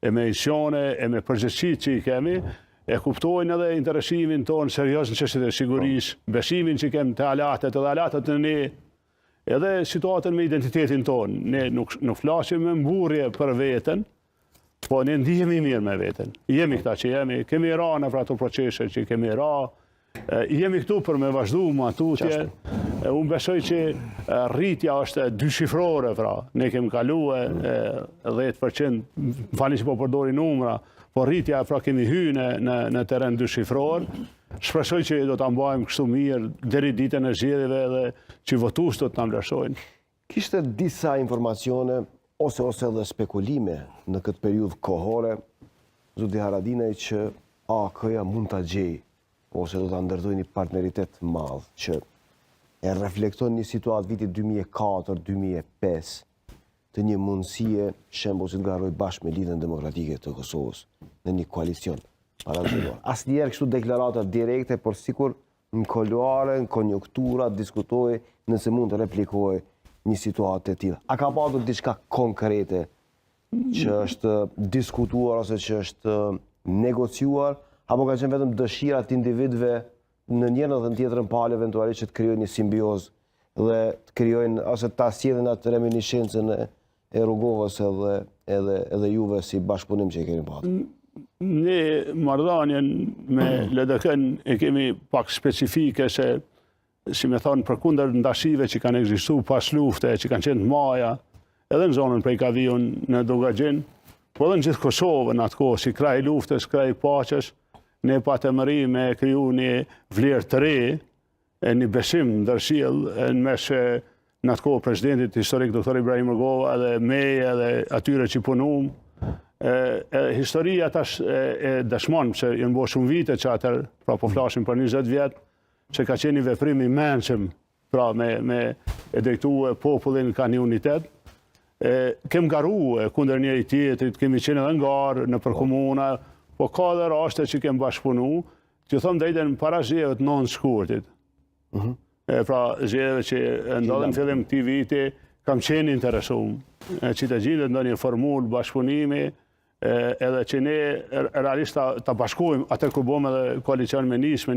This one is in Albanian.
e me misione, e me përgjegjësitë që i kemi, e kuptojnë edhe interesimin tonë serios në çështjet e sigurisë, besimin që kemi te alatet edhe alatet në ne, edhe situatën me identitetin tonë. Ne nuk flasim me mburrje për veten, po ne ndihemi mirë me veten. Jemi këta që jemi, kemi ra në për ato procese që kemi ra, jemi këtu për me vazhdu matutje. Unë besoj që rritja është dyshifrore, pra. Ne kemi kaluar 10%, më falni që po përdori numra, po rritja pra kemi hyrë në teren dyshifror. Shpresoj që do ta mbajmë kështu mirë deri ditën e zgjedhjeve dhe që votues do të na vlerësojnë. Kishte disa informacione ose edhe spekulime në këtë periudhë kohore, zoti Haradinaj, që AK-ja mund ta gjejë ose do ta ndërtojë një partneritet të madh që e reflekton një situatë vitit 2004-2005 të një mundësie, shembull si të garoj bashkë me Lidhjen Demokratike të Kosovës në një koalicion parazitor. Asnjëherë kështu deklarata direkte, por sikur në kuluare, në konjunktura, diskutoj nëse mund të replikoj një situatë e tillë. A ka pasur diçka konkrete që është diskutuar ose që është negociuar, apo ka qenë vetëm dëshira të individëve në njërin dhe në tjetrën palë eventualisht që të krijojnë një simbiozë dhe të krijojnë ose ta sjellin atë reminiscencën e Rrugovës edhe juve si bashkëpunim që e keni pasur? Ne marrëdhënien me LDK-n e kemi pak specifike se, si me thonë, përkundër ndashive që kanë ekzistuar pas lufte, që kanë qenë të maja, edhe në zonën prej Kaviun në Dogaxhin, po edhe në gjithë Kosovën atë kohë, si kraj luftës, kraj paqes, ne patëmëri me kriju një vlerë të re, një besim ndërsjell në mes në atë kohë presidentit historik doktor Ibrahim Rugova edhe meje edhe atyre që punum. Historia tash e dëshmon se janë bërë shumë vite që atër, pra po flasim për 20 vjet, që ka qenë një veprim i mençëm, pra me e drejtue popullin ka një unitet. Kem garu kundër njëri tjetrit, kemi qenë edhe ngarë në për komuna, po ka dhe raste që kem bashkëpunu, që thëmë drejten para zgjedhjeve të 9 shkurtit. Pra zgjedhjeve që ndodhen fillim këtij viti, kam qenë interesum, që të gjithë ndonjë formulë bashkëpunimi, edhe që ne realisht ta bashkojmë atë ku bëmë edhe koalicion me nismë